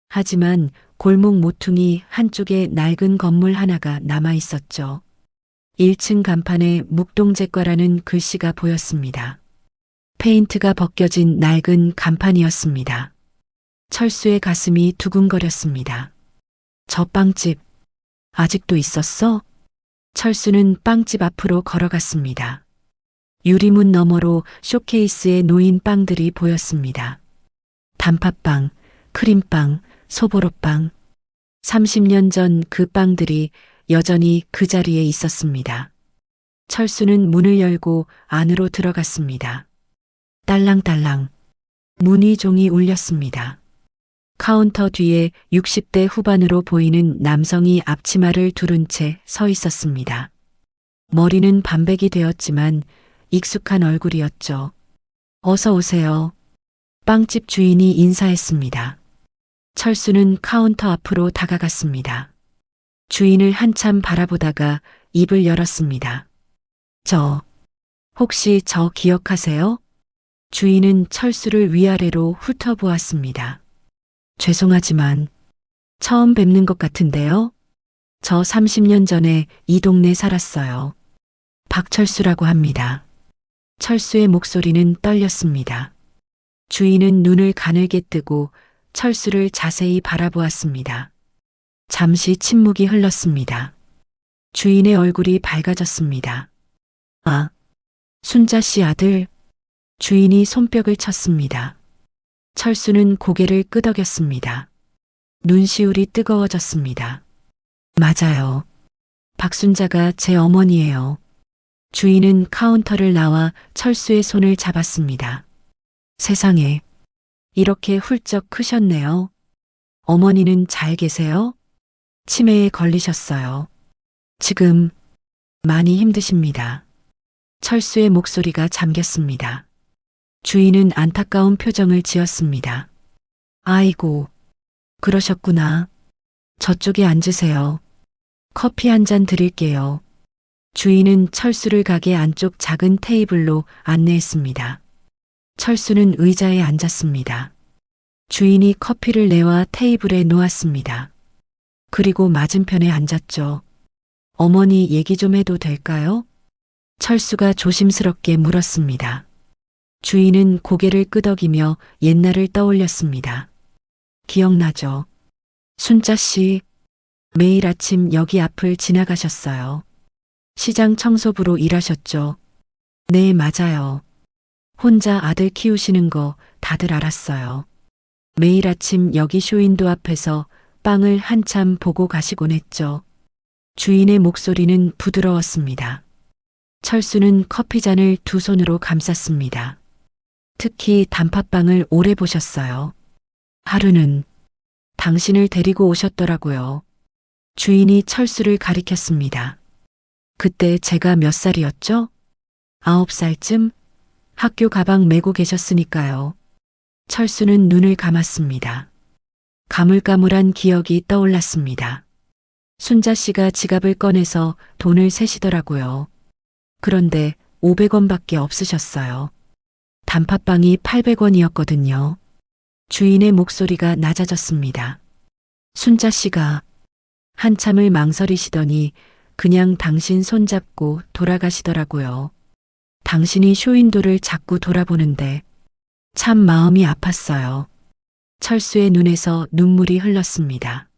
하지만 골목 모퉁이 한쪽에 낡은 건물 하나가 남아 있었죠. 1층 간판에 묵동제과라는 글씨가 보였습니다. 페인트가 벗겨진 낡은 간판이었습니다. 철수의 가슴이 두근거렸습니다. 저 빵집, 아직도 있었어? 철수는 빵집 앞으로 걸어갔습니다. 유리문 너머로 쇼케이스에 놓인 빵들이 보였습니다. 단팥빵, 크림빵, 소보로빵. 30년 전 그 빵들이 여전히 그 자리에 있었습니다. 철수는 문을 열고 안으로 들어갔습니다. 딸랑딸랑. 문이 종이 울렸습니다. 카운터 뒤에 60대 후반으로 보이는 남성이 앞치마를 두른 채 서 있었습니다. 머리는 반백이 되었지만 익숙한 얼굴이었죠. 어서 오세요. 빵집 주인이 인사했습니다. 철수는 카운터 앞으로 다가갔습니다. 주인을 한참 바라보다가 입을 열었습니다. 혹시 저 기억하세요? 주인은 철수를 위아래로 훑어보았습니다. 죄송하지만 처음 뵙는 것 같은데요? 저 30년 전에 이 동네 살았어요. 박철수라고 합니다. 철수의 목소리는 떨렸습니다. 주인은 눈을 가늘게 뜨고 철수를 자세히 바라보았습니다. 잠시 침묵이 흘렀습니다. 주인의 얼굴이 밝아졌습니다. 아, 순자 씨 아들. 주인이 손뼉을 쳤습니다. 철수는 고개를 끄덕였습니다. 눈시울이 뜨거워졌습니다. 맞아요. 박순자가 제 어머니예요. 주인은 카운터를 나와 철수의 손을 잡았습니다. 세상에, 이렇게 훌쩍 크셨네요. 어머니는 잘 계세요? 치매에 걸리셨어요. 지금 많이 힘드십니다. 철수의 목소리가 잠겼습니다. 주인은 안타까운 표정을 지었습니다. 아이고, 그러셨구나. 저쪽에 앉으세요. 커피 한 잔 드릴게요. 주인은 철수를 가게 안쪽 작은 테이블로 안내했습니다. 철수는 의자에 앉았습니다. 주인이 커피를 내와 테이블에 놓았습니다. 그리고 맞은편에 앉았죠. 어머니 얘기 좀 해도 될까요? 철수가 조심스럽게 물었습니다. 주인은 고개를 끄덕이며 옛날을 떠올렸습니다. 기억나죠? 순자 씨, 매일 아침 여기 앞을 지나가셨어요. 시장 청소부로 일하셨죠? 네, 맞아요. 혼자 아들 키우시는 거 다들 알았어요. 매일 아침 여기 쇼윈도 앞에서 빵을 한참 보고 가시곤 했죠. 주인의 목소리는 부드러웠습니다. 철수는 커피잔을 두 손으로 감쌌습니다. 특히 단팥빵을 오래 보셨어요. 하루는 당신을 데리고 오셨더라고요. 주인이 철수를 가리켰습니다. 그때 제가 몇 살이었죠? 9살쯤? 학교 가방 메고 계셨으니까요. 철수는 눈을 감았습니다. 가물가물한 기억이 떠올랐습니다. 순자 씨가 지갑을 꺼내서 돈을 세시더라고요. 그런데 500원밖에 없으셨어요. 단팥빵이 800원이었거든요. 주인의 목소리가 낮아졌습니다. 순자 씨가 한참을 망설이시더니 그냥 당신 손잡고 돌아가시더라고요. 당신이 쇼윈도를 자꾸 돌아보는데 참 마음이 아팠어요. 철수의 눈에서 눈물이 흘렀습니다.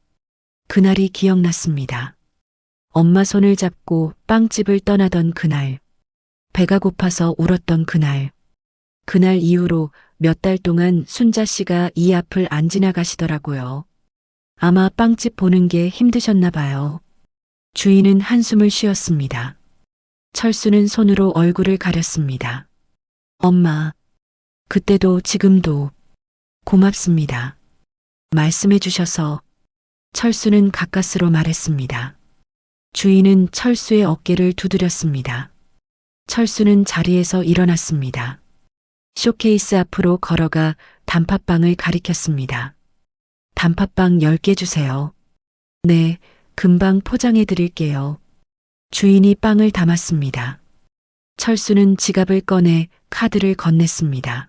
그날이 기억났습니다. 엄마 손을 잡고 빵집을 떠나던 그날, 배가 고파서 울었던 그날, 그날 이후로 몇 달 동안 순자 씨가 이 앞을 안 지나가시더라고요. 아마 빵집 보는 게 힘드셨나 봐요. 주인은 한숨을 쉬었습니다. 철수는 손으로 얼굴을 가렸습니다. 엄마, 그때도 지금도 고맙습니다. 말씀해 주셔서. 철수는 가까스로 말했습니다. 주인은 철수의 어깨를 두드렸습니다. 철수는 자리에서 일어났습니다. 쇼케이스 앞으로 걸어가 단팥빵을 가리켰습니다. 단팥빵 10개 주세요. 네, 금방 포장해 드릴게요. 주인이 빵을 담았습니다. 철수는 지갑을 꺼내 카드를 건넸습니다.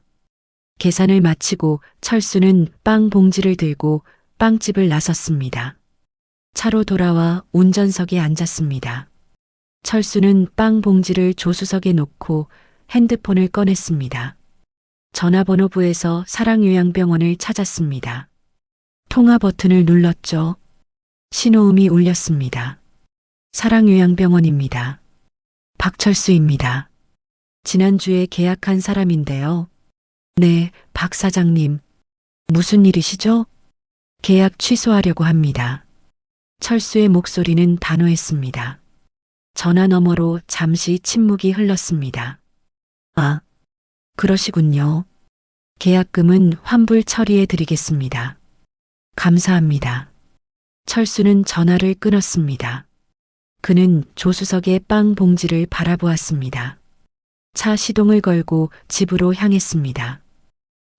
계산을 마치고 철수는 빵 봉지를 들고 빵집을 나섰습니다. 차로 돌아와 운전석에 앉았습니다. 철수는 빵 봉지를 조수석에 놓고 핸드폰을 꺼냈습니다. 전화번호부에서 사랑요양병원을 찾았습니다. 통화 버튼을 눌렀죠. 신호음이 울렸습니다. 사랑요양병원입니다. 박철수입니다. 지난주에 계약한 사람인데요. 네, 박 사장님. 무슨 일이시죠? 계약 취소하려고 합니다. 철수의 목소리는 단호했습니다. 전화 너머로 잠시 침묵이 흘렀습니다. 아, 그러시군요. 계약금은 환불 처리해 드리겠습니다. 감사합니다. 철수는 전화를 끊었습니다. 그는 조수석의 빵 봉지를 바라보았습니다. 차 시동을 걸고 집으로 향했습니다.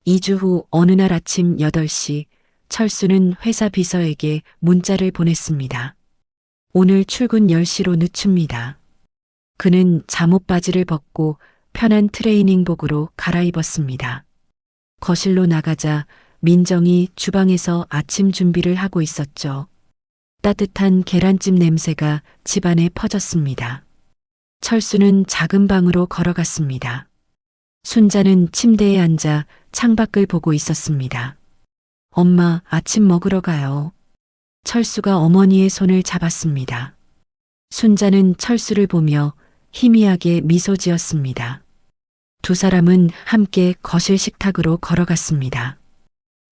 2주 후 어느 날 아침 8시 철수는 회사 비서에게 문자를 보냈습니다. 오늘 출근 10시로 늦춥니다. 그는 잠옷 바지를 벗고 편한 트레이닝복으로 갈아입었습니다. 거실로 나가자 민정이 주방에서 아침 준비를 하고 있었죠. 따뜻한 계란찜 냄새가 집안에 퍼졌습니다. 철수는 작은 방으로 걸어갔습니다. 순자는 침대에 앉아 창밖을 보고 있었습니다. 엄마, 아침 먹으러 가요. 철수가 어머니의 손을 잡았습니다. 순자는 철수를 보며 희미하게 미소 지었습니다. 두 사람은 함께 거실 식탁으로 걸어갔습니다.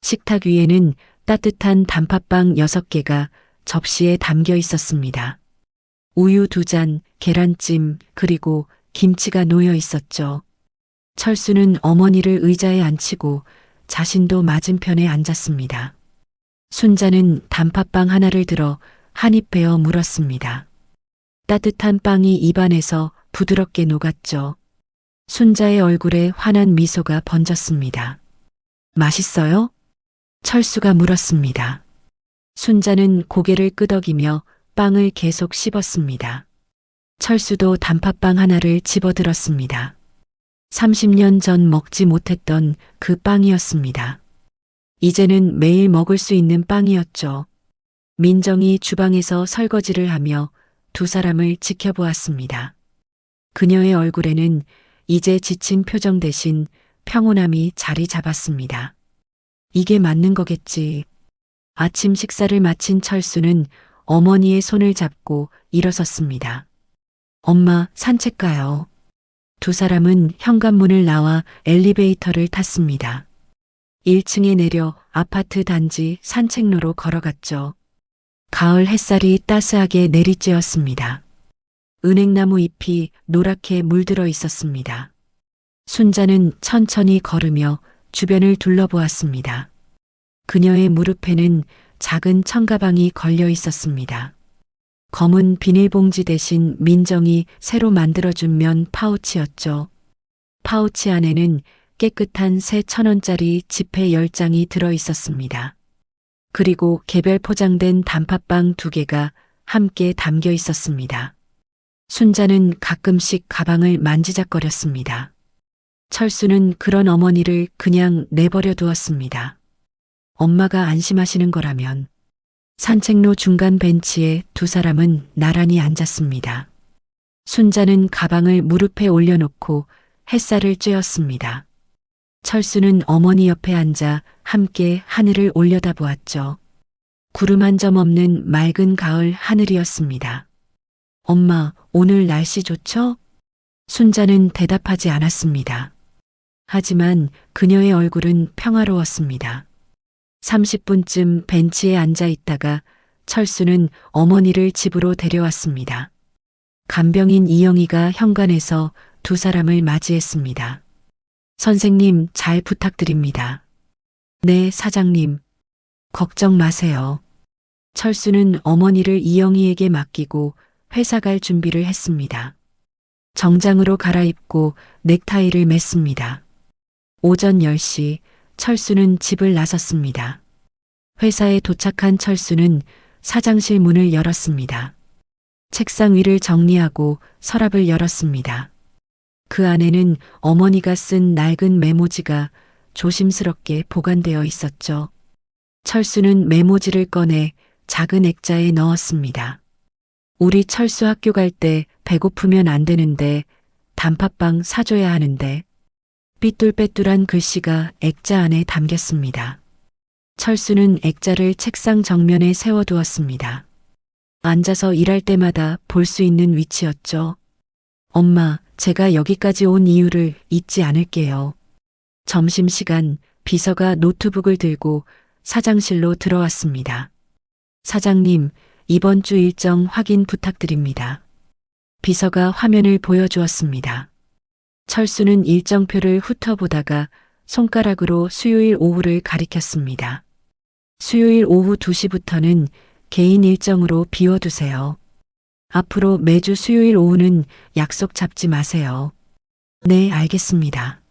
식탁 위에는 따뜻한 단팥빵 6개가 접시에 담겨 있었습니다. 우유 2잔, 계란찜, 그리고 김치가 놓여 있었죠. 철수는 어머니를 의자에 앉히고 자신도 맞은편에 앉았습니다. 순자는 단팥빵 하나를 들어 한 입 베어 물었습니다. 따뜻한 빵이 입안에서 부드럽게 녹았죠. 순자의 얼굴에 환한 미소가 번졌습니다. 맛있어요? 철수가 물었습니다. 순자는 고개를 끄덕이며 빵을 계속 씹었습니다. 철수도 단팥빵 하나를 집어들었습니다. 30년 전 먹지 못했던 그 빵이었습니다. 이제는 매일 먹을 수 있는 빵이었죠. 민정이 주방에서 설거지를 하며 두 사람을 지켜보았습니다. 그녀의 얼굴에는 이제 지친 표정 대신 평온함이 자리 잡았습니다. 이게 맞는 거겠지. 아침 식사를 마친 철수는 어머니의 손을 잡고 일어섰습니다. 엄마, 산책 가요. 두 사람은 현관문을 나와 엘리베이터를 탔습니다. 1층에 내려 아파트 단지 산책로로 걸어갔죠. 가을 햇살이 따스하게 내리쬐었습니다. 은행나무 잎이 노랗게 물들어 있었습니다. 순자는 천천히 걸으며 주변을 둘러보았습니다. 그녀의 무릎에는 작은 청가방이 걸려 있었습니다. 검은 비닐봉지 대신 민정이 새로 만들어준 면 파우치였죠. 파우치 안에는 깨끗한 새 1,000원짜리 지폐 10장이 들어 있었습니다. 그리고 개별 포장된 단팥빵 2개가 함께 담겨 있었습니다. 순자는 가끔씩 가방을 만지작거렸습니다. 철수는 그런 어머니를 그냥 내버려 두었습니다. 엄마가 안심하시는 거라면. 산책로 중간 벤치에 두 사람은 나란히 앉았습니다. 순자는 가방을 무릎에 올려놓고 햇살을 쬐었습니다. 철수는 어머니 옆에 앉아 함께 하늘을 올려다보았죠. 구름 한 점 없는 맑은 가을 하늘이었습니다. 엄마, 오늘 날씨 좋죠? 순자는 대답하지 않았습니다. 하지만 그녀의 얼굴은 평화로웠습니다. 30분쯤 벤치에 앉아 있다가 철수는 어머니를 집으로 데려왔습니다. 간병인 이영희가 현관에서 두 사람을 맞이했습니다. 선생님, 잘 부탁드립니다. 네, 사장님. 걱정 마세요. 철수는 어머니를 이영희에게 맡기고 회사 갈 준비를 했습니다. 정장으로 갈아입고 넥타이를 맸습니다. 오전 10시 철수는 집을 나섰습니다. 회사에 도착한 철수는 사장실 문을 열었습니다. 책상 위를 정리하고 서랍을 열었습니다. 그 안에는 어머니가 쓴 낡은 메모지가 조심스럽게 보관되어 있었죠. 철수는 메모지를 꺼내 작은 액자에 넣었습니다. 우리 철수 학교 갈 때 배고프면 안 되는데 단팥빵 사줘야 하는데. 삐뚤빼뚤한 글씨가 액자 안에 담겼습니다. 철수는 액자를 책상 정면에 세워두었습니다. 앉아서 일할 때마다 볼 수 있는 위치였죠. 엄마, 제가 여기까지 온 이유를 잊지 않을게요. 점심시간 비서가 노트북을 들고 사장실로 들어왔습니다. 사장님, 이번 주 일정 확인 부탁드립니다. 비서가 화면을 보여주었습니다. 철수는 일정표를 훑어보다가 손가락으로 수요일 오후를 가리켰습니다. 수요일 오후 2시부터는 개인 일정으로 비워두세요. 앞으로 매주 수요일 오후는 약속 잡지 마세요. 네, 알겠습니다.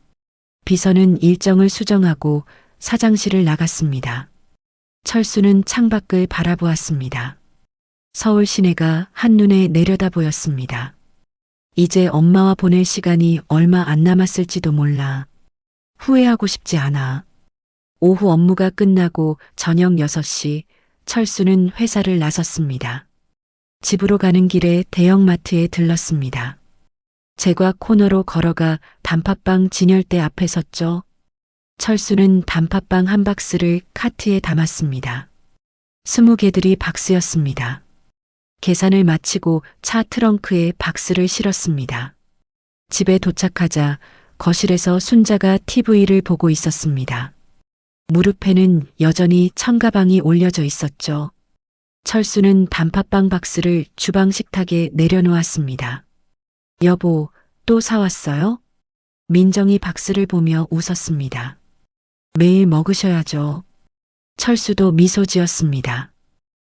비서는 일정을 수정하고 사장실을 나갔습니다. 철수는 창밖을 바라보았습니다. 서울 시내가 한눈에 내려다 보였습니다. 이제 엄마와 보낼 시간이 얼마 안 남았을지도 몰라. 후회하고 싶지 않아. 오후 업무가 끝나고 저녁 6시 철수는 회사를 나섰습니다. 집으로 가는 길에 대형마트에 들렀습니다. 제과 코너로 걸어가 단팥빵 진열대 앞에 섰죠. 철수는 단팥빵 한 박스를 카트에 담았습니다. 20개들이 박스였습니다. 계산을 마치고 차 트렁크에 박스를 실었습니다. 집에 도착하자 거실에서 순자가 TV를 보고 있었습니다. 무릎에는 여전히 청가방이 올려져 있었죠. 철수는 단팥빵 박스를 주방 식탁에 내려놓았습니다. 여보, 또 사왔어요? 민정이 박스를 보며 웃었습니다. 매일 먹으셔야죠. 철수도 미소 지었습니다.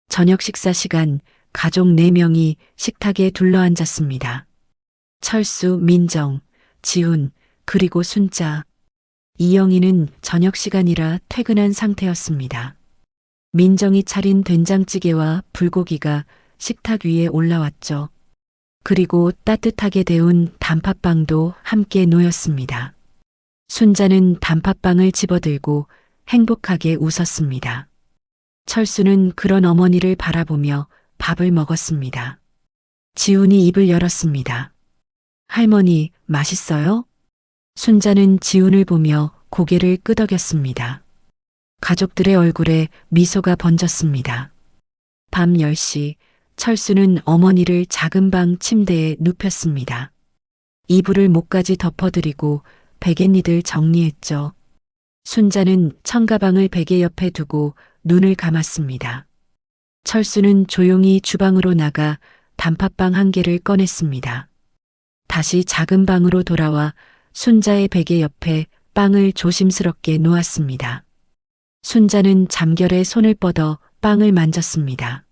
저녁 식사 시간 가족 4명이 식탁에 둘러앉았습니다. 철수, 민정, 지훈, 그리고 순자. 이영희는 저녁 시간이라 퇴근한 상태였습니다. 민정이 차린 된장찌개와 불고기가 식탁 위에 올라왔죠. 그리고 따뜻하게 데운 단팥빵도 함께 놓였습니다. 순자는 단팥빵을 집어들고 행복하게 웃었습니다. 철수는 그런 어머니를 바라보며 밥을 먹었습니다. 지훈이 입을 열었습니다. 할머니, 맛있어요? 순자는 지훈을 보며 고개를 끄덕였습니다. 가족들의 얼굴에 미소가 번졌습니다. 밤 10시 철수는 어머니를 작은 방 침대에 눕혔습니다. 이불을 목까지 덮어드리고 베갯니들 정리했죠. 순자는 청가방을 베개 옆에 두고 눈을 감았습니다. 철수는 조용히 주방으로 나가 단팥빵 1개를 꺼냈습니다. 다시 작은 방으로 돌아와 순자의 베개 옆에 빵을 조심스럽게 놓았습니다. 순자는 잠결에 손을 뻗어 빵을 만졌습니다.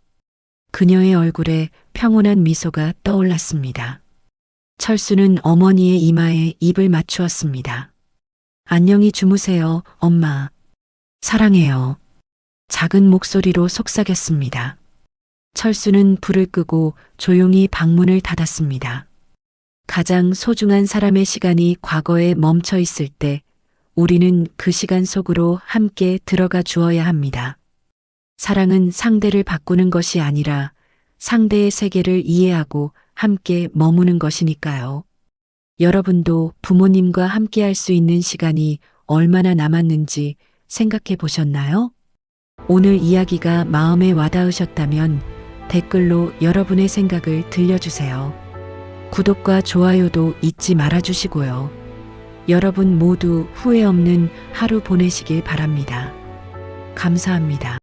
그녀의 얼굴에 평온한 미소가 떠올랐습니다. 철수는 어머니의 이마에 입을 맞추었습니다. 안녕히 주무세요, 엄마. 사랑해요. 작은 목소리로 속삭였습니다. 철수는 불을 끄고 조용히 방문을 닫았습니다. 가장 소중한 사람의 시간이 과거에 멈춰 있을 때 우리는 그 시간 속으로 함께 들어가 주어야 합니다. 사랑은 상대를 바꾸는 것이 아니라 상대의 세계를 이해하고 함께 머무는 것이니까요. 여러분도 부모님과 함께 할 수 있는 시간이 얼마나 남았는지 생각해 보셨나요? 오늘 이야기가 마음에 와닿으셨다면 댓글로 여러분의 생각을 들려주세요. 구독과 좋아요도 잊지 말아주시고요. 여러분 모두 후회 없는 하루 보내시길 바랍니다. 감사합니다.